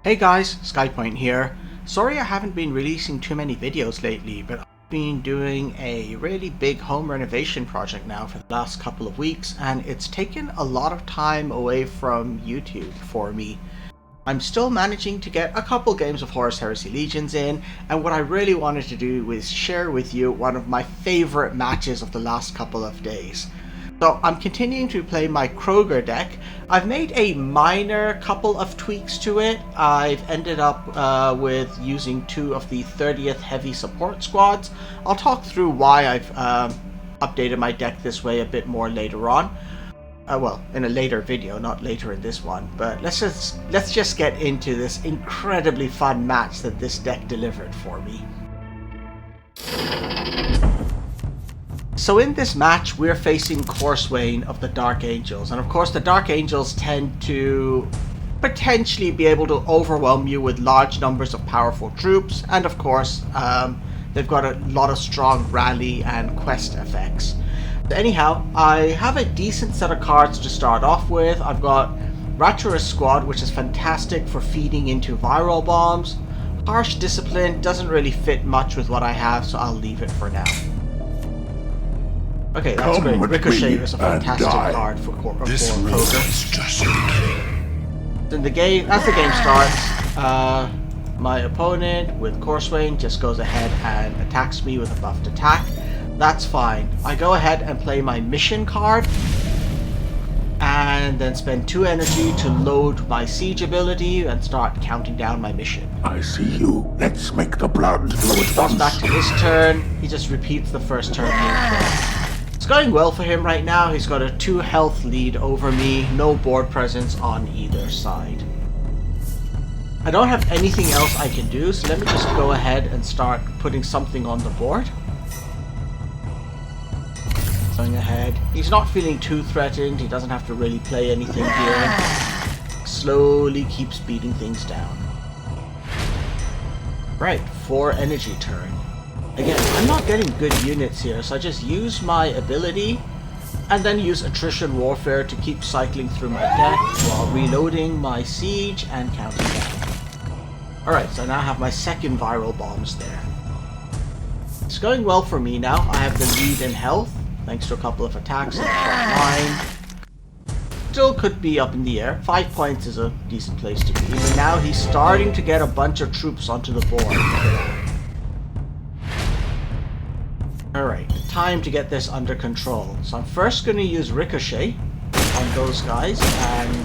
Hey guys, SkyPoint here. Sorry I haven't been releasing too many videos lately, but I've been doing a really big home renovation project now for the last couple of weeks, and it's taken a lot of time away from YouTube for me. I'm still managing to get a couple games of Horus Heresy Legions in, and what I really wanted to do was share with you one of my favorite matches of the last couple of days. So I'm continuing to play my Kroeger deck. I've made a minor couple of tweaks to it. I've ended up with using two of the 30th heavy support squads. I'll talk through why I've updated my deck this way a bit more later on. Well, in a later video, not later in this one. But let's just get into this incredibly fun match that this deck delivered for me. So in this match, we're facing Corswain of the Dark Angels, and of course the Dark Angels tend to potentially be able to overwhelm you with large numbers of powerful troops, and of course they've got a lot of strong rally and quest effects. So anyhow, I have a decent set of cards to start off with. I've got Rapturous Squad, which is fantastic for feeding into viral bombs. Harsh Discipline doesn't really fit much with what I have, so I'll leave it for now. Okay, that's great. Ricochet is a fantastic card for Kroeger. Then the game, as the game starts, my opponent with Corswain just goes ahead and attacks me with a buffed attack. That's fine. I go ahead and play my mission card, and then spend 2 energy to load my siege ability and start counting down my mission. I see you. Let's make the blood flow at once. Back to his turn. He just repeats the first turn here. It's going well for him right now. He's got a 2 health lead over me, no board presence on either side. I don't have anything else I can do, so let me just go ahead and start putting something on the board. Going ahead. He's not feeling too threatened. He doesn't have to really play anything here. Slowly keeps beating things down. Right, 4 energy turn. Again, I'm not getting good units here, so I just use my ability and then use Attrition Warfare to keep cycling through my deck while reloading my siege and counting down. Alright, so I now have my second viral bombs there. It's going well for me now. I have the lead in health, thanks to a couple of attacks in the front line. Still could be up in the air. 5 points is a decent place to be. But now he's starting to get a bunch of troops onto the board. Alright, time to get this under control. So I'm first going to use Ricochet on those guys, and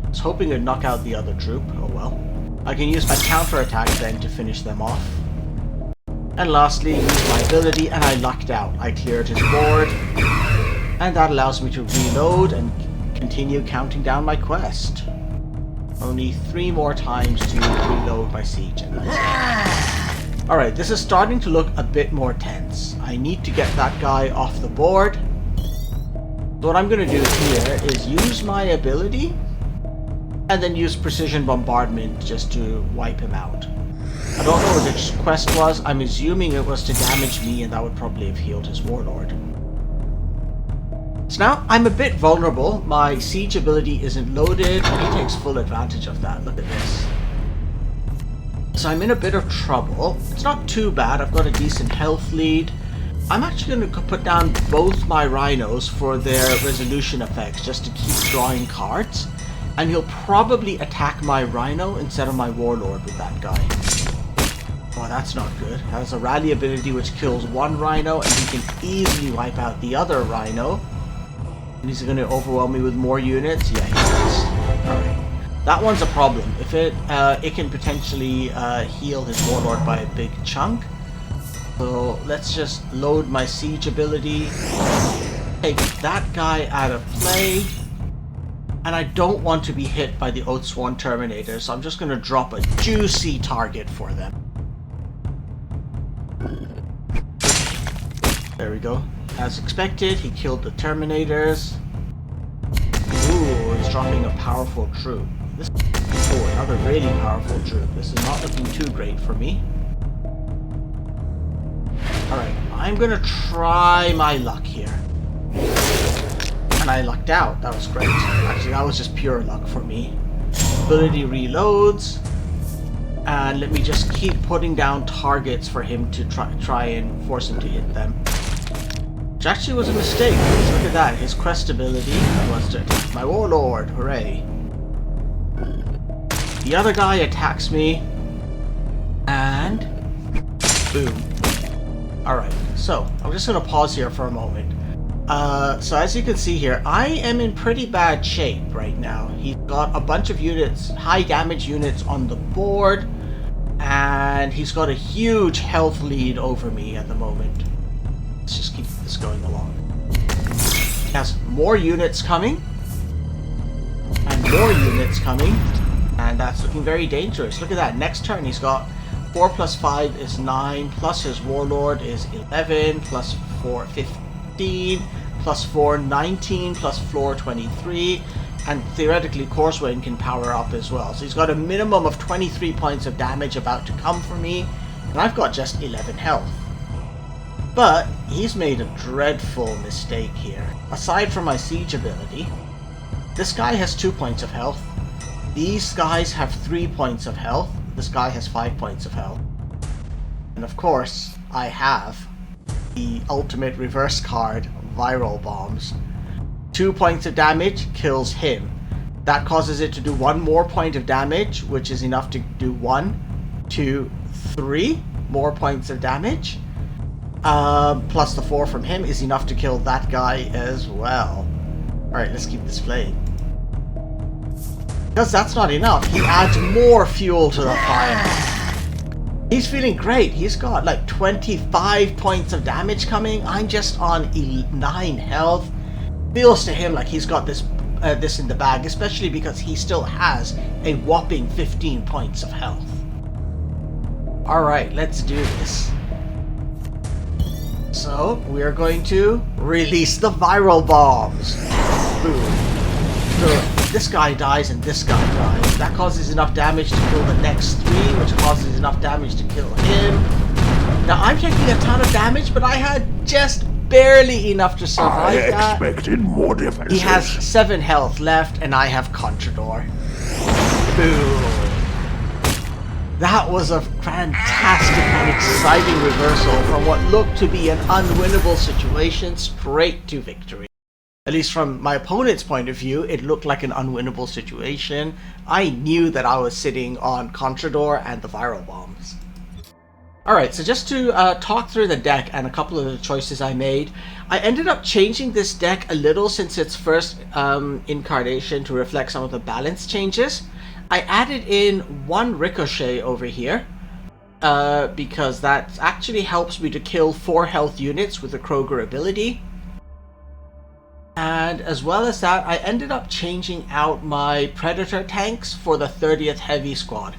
I was hoping to knock out the other troop. Oh well. I can use my counterattack then to finish them off. And lastly, use my ability, and I lucked out. I cleared his board, and that allows me to reload and continue counting down my quest. Only 3 more times to reload my siege, and that's it. Alright, this is starting to look a bit more tense. I need to get that guy off the board. So what I'm going to do here is use my ability and then use Precision Bombardment just to wipe him out. I don't know what the quest was. I'm assuming it was to damage me, and that would probably have healed his warlord. So now I'm a bit vulnerable. My siege ability isn't loaded, and he takes full advantage of that. Look at this. So I'm in a bit of trouble. It's not too bad. I've got a decent health lead. I'm actually going to put down both my rhinos for their resolution effects just to keep drawing cards. And he'll probably attack my rhino instead of my warlord with that guy. Oh, that's not good. Has a rally ability which kills 1 rhino, and he can easily wipe out the other rhino. And he's going to overwhelm me with more units. Yeah, he does. Alright. That one's a problem. If it can potentially heal his warlord by a big chunk. So let's just load my siege ability. Take that guy out of play. And I don't want to be hit by the Oathsworn Terminator, so I'm just going to drop a juicy target for them. There we go. As expected, he killed the Terminators. Ooh, he's dropping a powerful troop. Oh, another really powerful troop. This is not looking too great for me. Alright, I'm gonna try my luck here. And I lucked out. That was great. Actually, that was just pure luck for me. ability reloads. And let me just keep putting down targets for him to try and force him to hit them. Which actually was a mistake. Look at that. His quest ability was to attack my warlord. Hooray. The other guy attacks me. And boom. Alright, so I'm just going to pause here for a moment. So as you can see here, I am in pretty bad shape right now. He's got a bunch of units, high damage units on the board. And he's got a huge health lead over me at the moment. Let's just keep this going along. He has more units coming. And more units coming. And that's looking very dangerous. Look at that. Next turn he's got 4 plus 5 is 9. Plus his warlord is 11. Plus 4, 15. Plus 4, 19. Plus 4, 23. And theoretically, Corswain can power up as well. So he's got a minimum of 23 points of damage about to come for me. And I've got just 11 health. But he's made a dreadful mistake here. Aside from my siege ability, this guy has 2 points of health. These guys have 3 points of health. This guy has 5 points of health. And of course, I have the ultimate reverse card, Viral Bombs. 2 points of damage kills him. That causes it to do 1 more point of damage, which is enough to do 1, 2, 3 more points of damage. Plus the 4 from him is enough to kill that guy as well. Alright, let's keep this playing. Because that's not enough, he adds more fuel to the fire. He's feeling great. He's got like 25 points of damage coming. I'm just on 9 health. Feels to him like he's got this in the bag, especially because he still has a whopping 15 points of health. Alright, let's do this. So, we're going to release the viral bombs. Boom. So, this guy dies and this guy dies. That causes enough damage to kill the next 3, which causes enough damage to kill him. Now, I'm taking a ton of damage, but I had just barely enough to survive that. I expected more defenses. He has 7 health left, and I have Contrador. Boom. That was a fantastic and exciting reversal from what looked to be an unwinnable situation straight to victory. At least from my opponent's point of view, it looked like an unwinnable situation. I knew that I was sitting on Contrador and the viral bombs. Alright, so just to talk through the deck and a couple of the choices I made, I ended up changing this deck a little since its first incarnation to reflect some of the balance changes. I added in 1 Ricochet over here, because that actually helps me to kill 4 health units with the Kroeger ability. And as well as that, I ended up changing out my Predator tanks for the 30th Heavy Squad.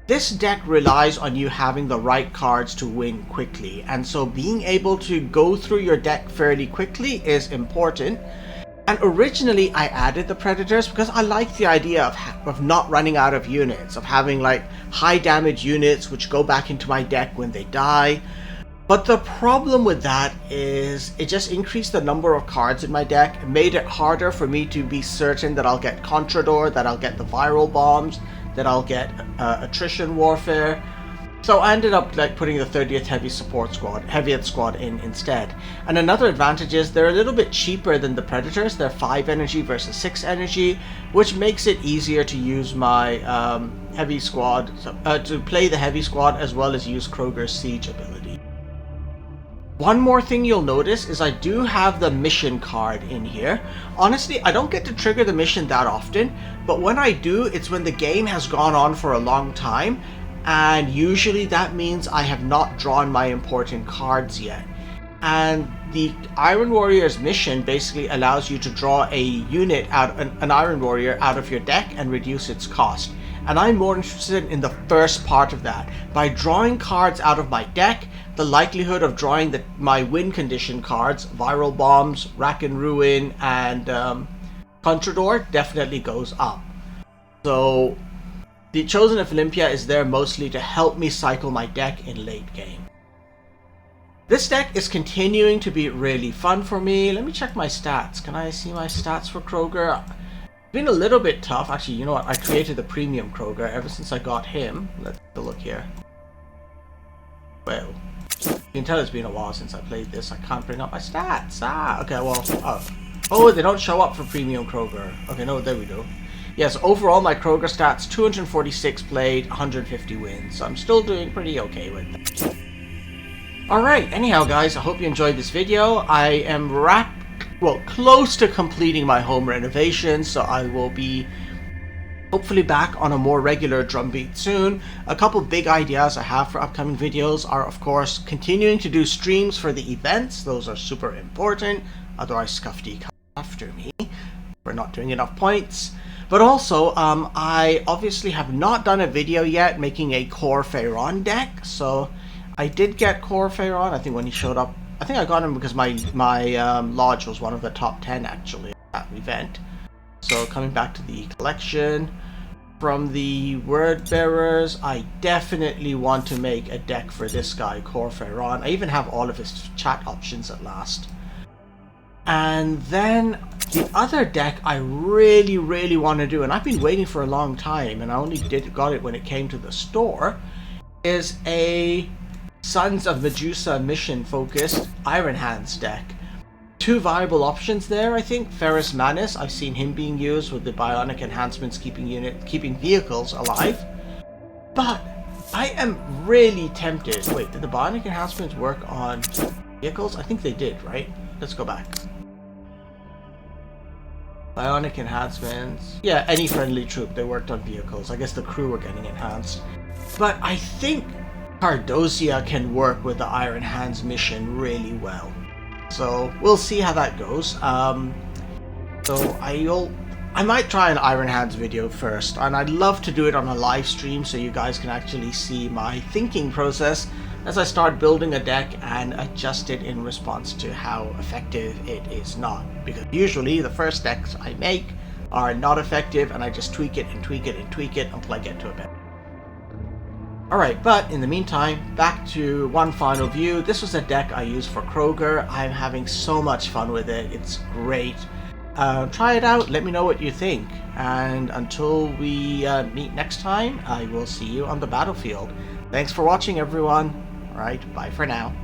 This deck relies on you having the right cards to win quickly, and so being able to go through your deck fairly quickly is important. And originally I added the Predators because I like the idea of not running out of units, of having like high damage units which go back into my deck when they die. But the problem with that is it just increased the number of cards in my deck, made it harder for me to be certain that I'll get Contrador, that I'll get the viral bombs, that I'll get attrition warfare. So I ended up like putting the 30th Heaviest Squad in instead. And another advantage is they're a little bit cheaper than the Predators. They're 5 energy versus 6 energy, which makes it easier to use my Heavy Squad, to play the Heavy Squad as well as use Kroeger's Siege ability. One more thing you'll notice is I do have the mission card in here. Honestly, I don't get to trigger the mission that often, but when I do, it's when the game has gone on for a long time, and usually that means I have not drawn my important cards yet. And the Iron Warrior's mission basically allows you to draw a unit out, an Iron Warrior out of your deck and reduce its cost. And I'm more interested in the first part of that. By drawing cards out of my deck, the likelihood of drawing my win condition cards, Viral Bombs, Rack and Ruin, and Contrador, definitely goes up. So the Chosen of Olympia is there mostly to help me cycle my deck in late game. This deck is continuing to be really fun for me. Let me check my stats. Can I see my stats for Kroeger? been a little bit tough. Actually, you know what? I created the premium Kroeger ever since I got him. Let's take a look here. Well, you can tell it's been a while since I played this. I can't bring up my stats. Okay, well, oh, they don't show up for premium Kroeger. Okay, no, there we go. Yes, overall my Kroeger stats, 246 played, 150 wins. So I'm still doing pretty okay with that. Alright, anyhow guys, I hope you enjoyed this video. I am close to completing my home renovation, so I will be hopefully back on a more regular drumbeat soon. A couple big ideas I have for upcoming videos are, of course, continuing to do streams for the events. Those are super important, otherwise Scuffy comes after me for not doing enough points. But also, I obviously have not done a video yet making a Core Pharaon deck, so I did get Core Pharaon, I think when he showed up. I think I got him because my lodge was one of the top 10 actually at the event. So coming back to the collection, from the Word Bearers, I definitely want to make a deck for this guy, Core Pharaon. I even have all of his chat options at last. And then the other deck I really want to do, and I've been waiting for a long time, and I only got it when it came to the store, is a Sons of Medusa mission focused Iron Hands deck. Two viable options there, I think. Ferrus Manus, I've seen him being used with the bionic enhancements keeping vehicles alive. But I am really tempted. Wait, did the bionic enhancements work on vehicles? I think they did, right? Let's go back. Bionic enhancements. Yeah, any friendly troop, they worked on vehicles. I guess the crew were getting enhanced. But I think Cardosia can work with the Iron Hands mission really well. So we'll see how that goes. So I might try an Iron Hands video first, and I'd love to do it on a live stream so you guys can actually see my thinking process as I start building a deck and adjust it in response to how effective it is not. Because usually the first decks I make are not effective and I just tweak it and tweak it and tweak it until I get to a better. Alright, but in the meantime, back to one final view. This was a deck I used for Kroeger. I'm having so much fun with it. It's great. Try it out. Let me know what you think. And until we meet next time, I will see you on the battlefield. Thanks for watching, everyone. Alright, bye for now.